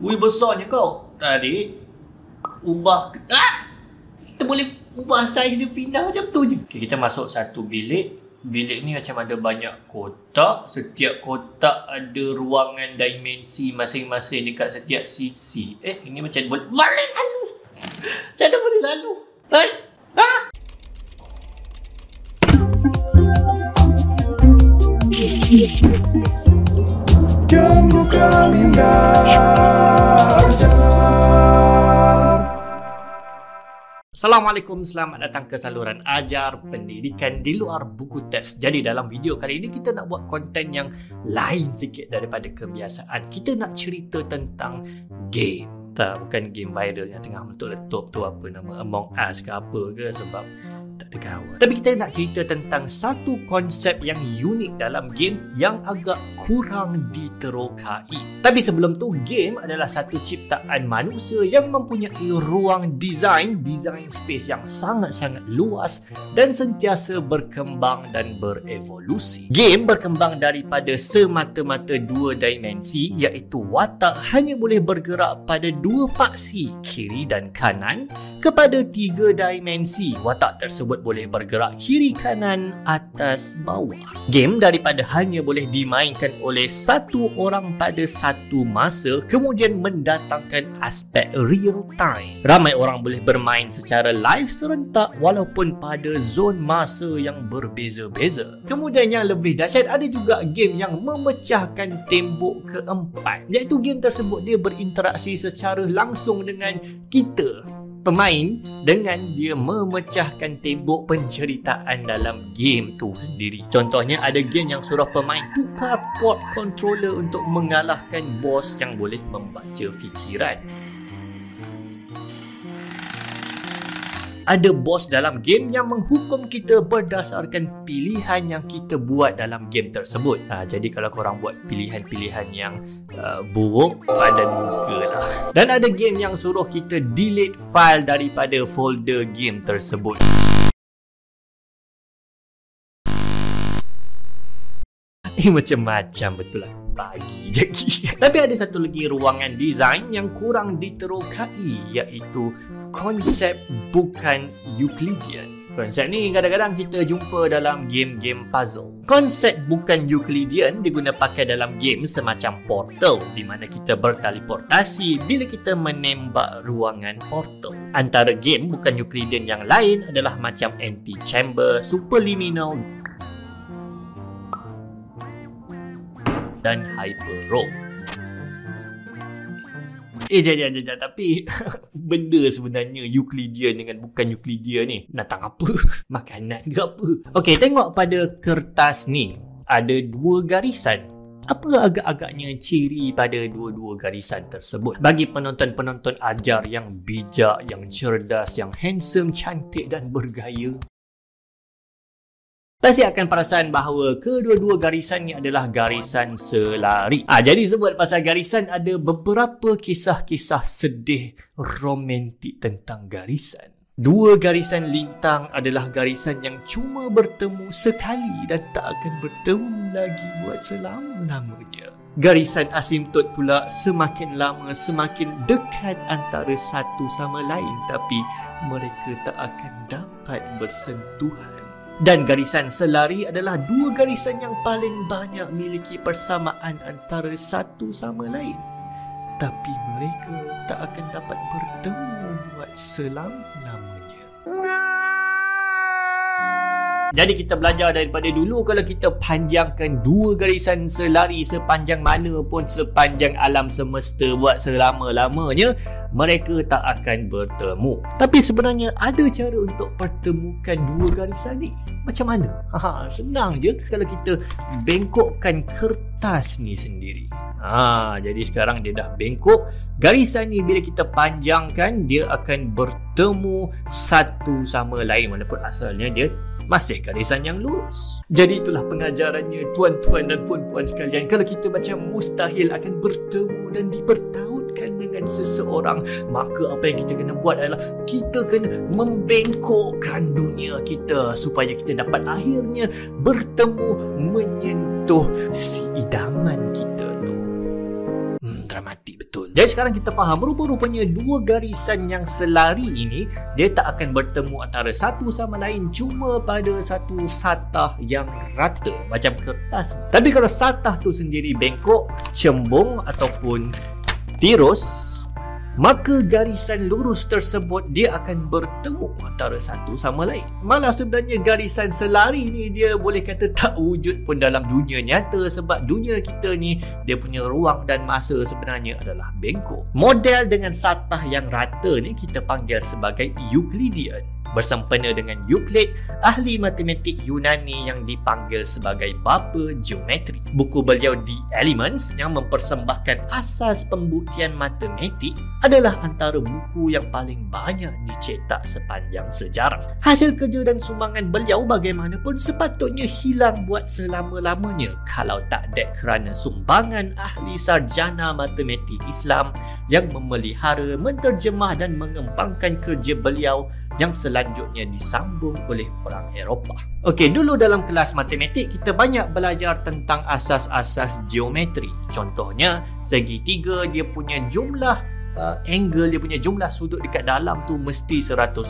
Ui, besarnya kau. Tadi ubah. Kita boleh ubah saiz dia, pindah macam tu je. Okay, kita masuk satu bilik. Bilik ni macam ada banyak kotak. Setiap kotak ada ruangan dimensi masing-masing dekat setiap sisi. Ini macam boleh balik lalu. Saya dah boleh lalu. Jom buka minda ajar. Assalamualaikum, selamat datang ke saluran Ajar Pendidikan di luar buku teks. Jadi dalam video kali ini kita nak buat konten yang lain sikit daripada kebiasaan. Kita nak cerita tentang game. Bukan game viral yang tengah meletup tu apa nama, Among Us ke apa ke, sebab tak ada kawan. Tapi kita nak cerita tentang satu konsep yang unik dalam game yang agak kurang diterokai. Tapi sebelum tu, game adalah satu ciptaan manusia yang mempunyai ruang design space yang sangat-sangat luas dan sentiasa berkembang dan berevolusi. Game berkembang daripada semata-mata dua dimensi, iaitu watak hanya boleh bergerak pada dua paksi, kiri dan kanan, kepada tiga dimensi, watak tersebut boleh bergerak kiri kanan, atas bawah. Game daripada hanya boleh dimainkan oleh satu orang pada satu masa, kemudian mendatangkan aspek real time. Ramai orang boleh bermain secara live serentak walaupun pada zon masa yang berbeza-beza. Kemudian yang lebih dahsyat, ada juga game yang memecahkan tembok keempat, iaitu game tersebut dia berinteraksi secara langsung dengan kita pemain, dengan dia memecahkan tembok penceritaan dalam game tu sendiri. Contohnya ada game yang suruh pemain tukar port controller untuk mengalahkan bos yang boleh membaca fikiran. Ada bos dalam game yang menghukum kita berdasarkan pilihan yang kita buat dalam game tersebut. Jadi kalau korang buat pilihan-pilihan yang buruk, padan muka lah. Dan ada game yang suruh kita delete file daripada folder game tersebut. Macam-macam betul lah, bagi je. Tapi ada satu lagi ruangan design yang kurang diterokai, iaitu konsep bukan Euclidean. Konsep ni kadang-kadang kita jumpa dalam game-game puzzle. Konsep bukan Euclidean diguna pakai dalam game semacam Portal, di mana kita berteleportasi bila kita menembak ruangan portal. Antara game bukan Euclidean yang lain adalah macam Antichamber, Superliminal dan Hyper Rope. Tapi benda sebenarnya Euclidean dengan bukan Euclidean ni datang apa? Makanan ke apa? Okey, tengok pada kertas ni. Ada dua garisan. Apa agak-agaknya ciri pada dua-dua garisan tersebut? Bagi penonton-penonton Ajar yang bijak, yang cerdas, yang handsome, cantik dan bergaya, pasti akan perasan bahawa kedua-dua garisan ni adalah garisan selari. Jadi sebut pasal garisan, ada beberapa kisah-kisah sedih romantik tentang garisan. Dua garisan lintang adalah garisan yang cuma bertemu sekali dan tak akan bertemu lagi buat selama-lamanya. Garisan asimptot pula semakin lama semakin dekat antara satu sama lain, tapi mereka tak akan dapat bersentuhan. Dan garisan selari adalah dua garisan yang paling banyak miliki persamaan antara satu sama lain, tapi mereka tak akan dapat bertemu buat selama-lamanya. Jadi kita belajar daripada dulu, kalau kita panjangkan dua garisan selari sepanjang mana pun sepanjang alam semesta buat selama-lamanya, mereka tak akan bertemu. Tapi sebenarnya ada cara untuk pertemukan dua garisan ni. Macam mana? Senang je kalau kita bengkokkan kertas ni sendiri. Jadi sekarang dia dah bengkok. Garisan ni bila kita panjangkan, dia akan bertemu satu sama lain walaupun asalnya dia masih garisan yang lurus. Jadi itulah pengajarannya tuan-tuan dan puan-puan sekalian. Kalau kita macam mustahil akan bertemu dan dipertautkan dengan seseorang, maka apa yang kita kena buat adalah kita kena membengkokkan dunia kita supaya kita dapat akhirnya bertemu, menyentuh si idaman kita tu. Dramatik. betul. Jadi sekarang kita faham rupa-rupanya dua garisan yang selari ini dia tak akan bertemu antara satu sama lain cuma pada satu satah yang rata macam kertas. Tapi kalau satah tu sendiri bengkok, cembung ataupun tirus, maka garisan lurus tersebut dia akan bertemu antara satu sama lain. Malah sebenarnya garisan selari ni dia boleh kata tak wujud pun dalam dunia nyata sebab dunia kita ni dia punya ruang dan masa sebenarnya adalah bengkok. Model dengan satah yang rata ni kita panggil sebagai Euclidean. Bersempena dengan Euclid, ahli matematik Yunani yang dipanggil sebagai bapa geometri. Buku beliau The Elements yang mempersembahkan asas pembuktian matematik adalah antara buku yang paling banyak dicetak sepanjang sejarah. Hasil kerja dan sumbangan beliau bagaimanapun sepatutnya hilang buat selama-lamanya kalau tak ada kerana sumbangan ahli sarjana matematik Islam yang memelihara, menterjemah dan mengembangkan kerja beliau yang selanjutnya disambung oleh orang Eropah. Okey, dulu dalam kelas matematik kita banyak belajar tentang asas-asas geometri. Contohnya, segitiga dia punya jumlah angle, dia punya jumlah sudut dekat dalam tu mesti 180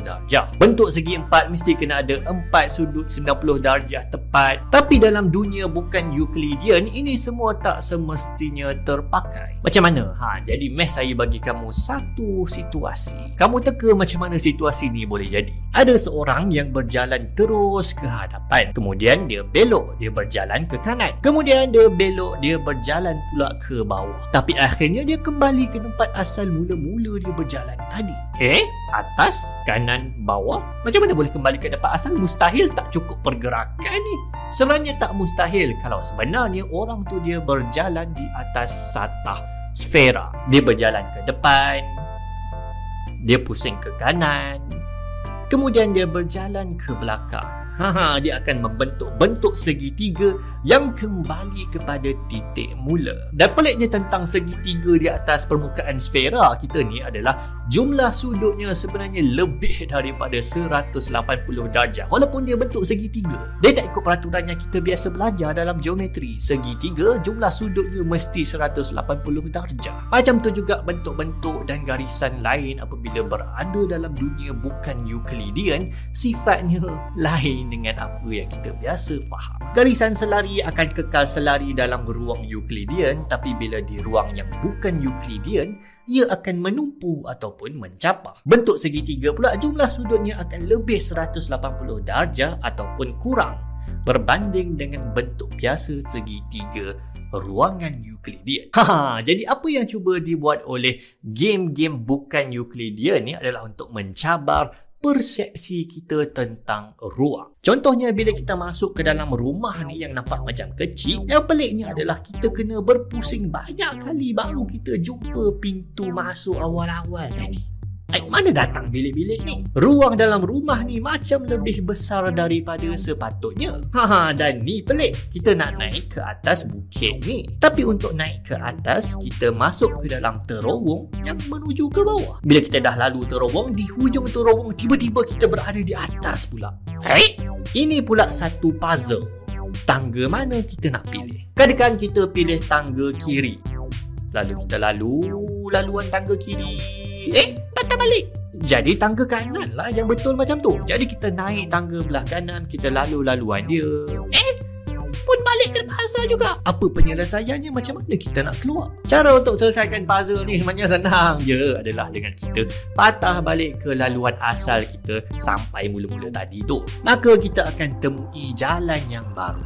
darjah. Bentuk segi empat mesti kena ada 4 sudut 90 darjah tepat. Tapi dalam dunia bukan Euclidean, ini semua tak semestinya terpakai. Macam mana? Jadi saya bagi kamu satu situasi. Kamu teka macam mana situasi ni boleh jadi. Ada seorang yang berjalan terus ke hadapan. Kemudian dia belok, dia berjalan ke kanan. Kemudian dia belok, dia berjalan pula ke bawah. Tapi akhirnya dia kembali ke tempat asal mula-mula dia berjalan tadi. Atas, kanan, bawah. Macam mana boleh kembali ke tempat asal? Mustahil, tak cukup pergerakan ni. Sebenarnya tak mustahil kalau sebenarnya orang tu dia berjalan di atas satah sfera. Dia berjalan ke depan, dia pusing ke kanan, kemudian dia berjalan ke belakang. Dia akan membentuk bentuk segitiga yang kembali kepada titik mula. Dan peliknya tentang segitiga di atas permukaan sfera kita ni adalah jumlah sudutnya sebenarnya lebih daripada 180 darjah walaupun dia bentuk segitiga. Dia tak ikut peraturan yang kita biasa belajar dalam geometri. Segitiga jumlah sudutnya mesti 180 darjah. Macam tu juga bentuk-bentuk dan garisan lain apabila berada dalam dunia bukan Euclidean, sifatnya lain dengan apa yang kita biasa faham. Garisan selari akan kekal selari dalam ruang Euclidean, tapi bila di ruang yang bukan Euclidean, ia akan menumpu ataupun mencapah. Bentuk segitiga pula jumlah sudutnya akan lebih 180 darjah ataupun kurang berbanding dengan bentuk biasa segitiga ruangan Euclidean. Jadi apa yang cuba dibuat oleh game-game bukan Euclidean ni adalah untuk mencabar persepsi kita tentang ruang. Contohnya bila kita masuk ke dalam rumah ni yang nampak macam kecil, yang peliknya adalah kita kena berpusing banyak kali baru kita jumpa pintu masuk awal-awal tadi. Mana datang bilik-bilik ni? Ruang dalam rumah ni macam lebih besar daripada sepatutnya. Dan ni pelik. Kita nak naik ke atas bukit ni. Tapi untuk naik ke atas, kita masuk ke dalam terowong yang menuju ke bawah. Bila kita dah lalu terowong, di hujung terowong tiba-tiba kita berada di atas pula. Ini pula satu puzzle. Tangga mana kita nak pilih? Kadang-kadang kita pilih tangga kiri. Lalu kita laluan tangga kiri. Patah balik. Jadi tangga kanan lah yang betul macam tu. Jadi kita naik tangga belah kanan, kita laluan dia. Pun balik ke asal juga. Apa penyelesaiannya? Macam mana kita nak keluar? Cara untuk selesaikan puzzle ni sebenarnya senang je, adalah dengan kita patah balik ke laluan asal kita sampai mula-mula tadi tu. Maka kita akan temui jalan yang baru.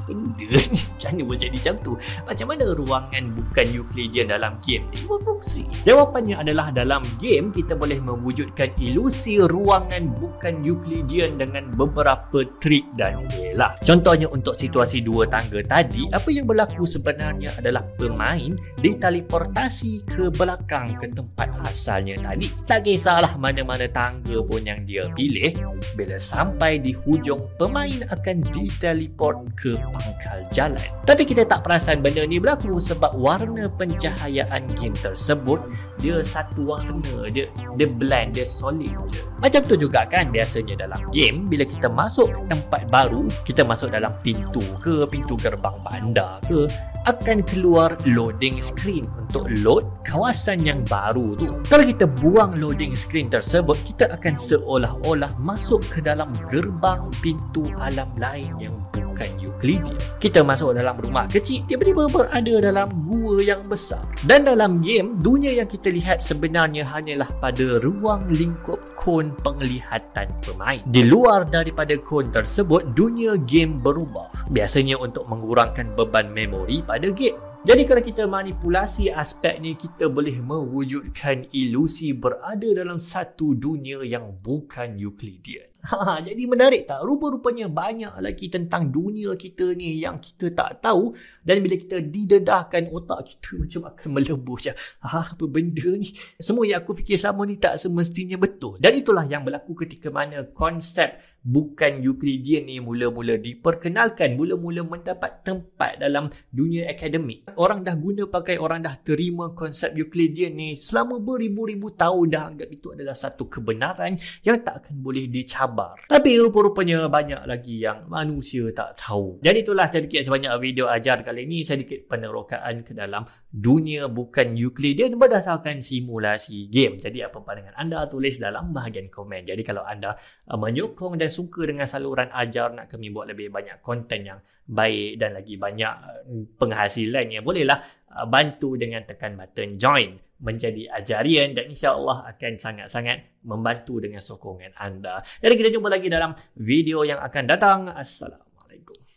Benda ni macam mana boleh jadi macam tu? Macam mana ruangan bukan Euclidean dalam game ni berfungsi? Jawapannya adalah dalam game kita boleh mewujudkan ilusi ruangan bukan Euclidean dengan beberapa trik dan elak. Contohnya untuk situasi dua tangga tadi, apa yang berlaku sebenarnya adalah pemain diteleportasi ke belakang ke tempat asalnya tadi. Tak kisahlah mana-mana tangga pun yang dia pilih, bila sampai di hujung, pemain akan diteleport ke pangkal jalan. Tapi kita tak perasan benda ni berlaku sebab warna pencahayaan game tersebut dia satu warna, dia blend, dia solid je. Macam tu juga kan biasanya dalam game, bila kita masuk ke tempat baru, kita masuk dalam pintu ke, pintu gerbang bandar ke, akan keluar loading screen untuk load kawasan yang baru tu. Kalau kita buang loading screen tersebut, kita akan seolah-olah masuk ke dalam gerbang pintu alam lain yang bukan Euclidean. Kita masuk dalam rumah kecil, tiba-tiba berada dalam gua yang besar. Dan dalam game, dunia yang kita lihat sebenarnya hanyalah pada ruang lingkup kon penglihatan pemain. Di luar daripada kon tersebut, dunia game berubah. Biasanya untuk mengurangkan beban memori pada game. Jadi kalau kita manipulasi aspek ni, kita boleh mewujudkan ilusi berada dalam satu dunia yang bukan Euclidean. Jadi menarik tak? Rupa-rupanya banyak lagi tentang dunia kita ni yang kita tak tahu, dan bila kita didedahkan, otak kita macam akan melebuh je. Apa benda ni? Semua yang aku fikir selama ni tak semestinya betul. Dan itulah yang berlaku ketika mana konsep bukan Euclidean ni mula-mula diperkenalkan, mula-mula mendapat tempat dalam dunia akademik. Orang dah guna pakai, orang dah terima konsep Euclidean ni selama beribu-ribu tahun, dah anggap itu adalah satu kebenaran yang tak akan boleh dicabar. Tapi rupa-rupanya banyak lagi yang manusia tak tahu. Jadi itulah sedikit sebanyak video ajar kali ini, sedikit penerokaan ke dalam dunia bukan Euclidean berdasarkan simulasi game. Jadi apa pandangan anda, tulis dalam bahagian komen. Jadi kalau anda menyokong dan suka dengan saluran ajar, nak kami buat lebih banyak konten yang baik dan lagi banyak penghasilannya, bolehlah bantu dengan tekan button join menjadi ajarian, dan insya-Allah akan sangat-sangat membantu dengan sokongan anda. Jadi kita jumpa lagi dalam video yang akan datang. Assalamualaikum.